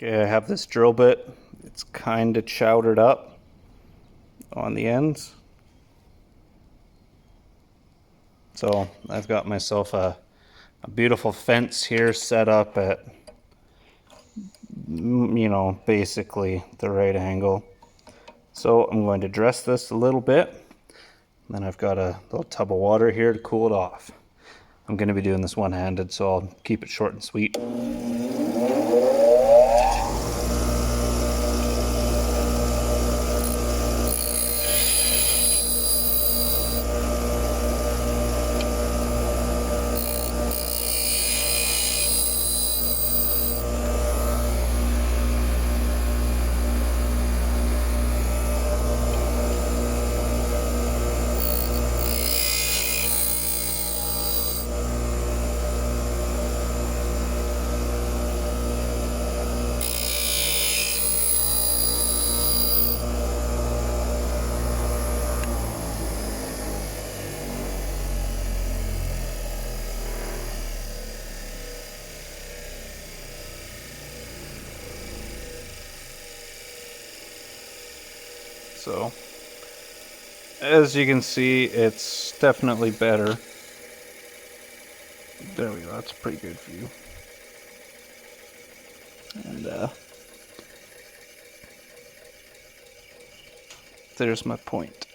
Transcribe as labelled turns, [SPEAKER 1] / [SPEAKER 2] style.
[SPEAKER 1] Okay, I have this drill bit. It's kind of chowdered up on the ends. So I've got myself a beautiful fence here set up at, basically the right angle. So I'm going to dress this a little bit. Then I've got a little tub of water here to cool it off. I'm going to be doing this one-handed, so I'll keep it short and sweet. So, as you can see, it's definitely better. There we go, that's a pretty good view. And there's my point.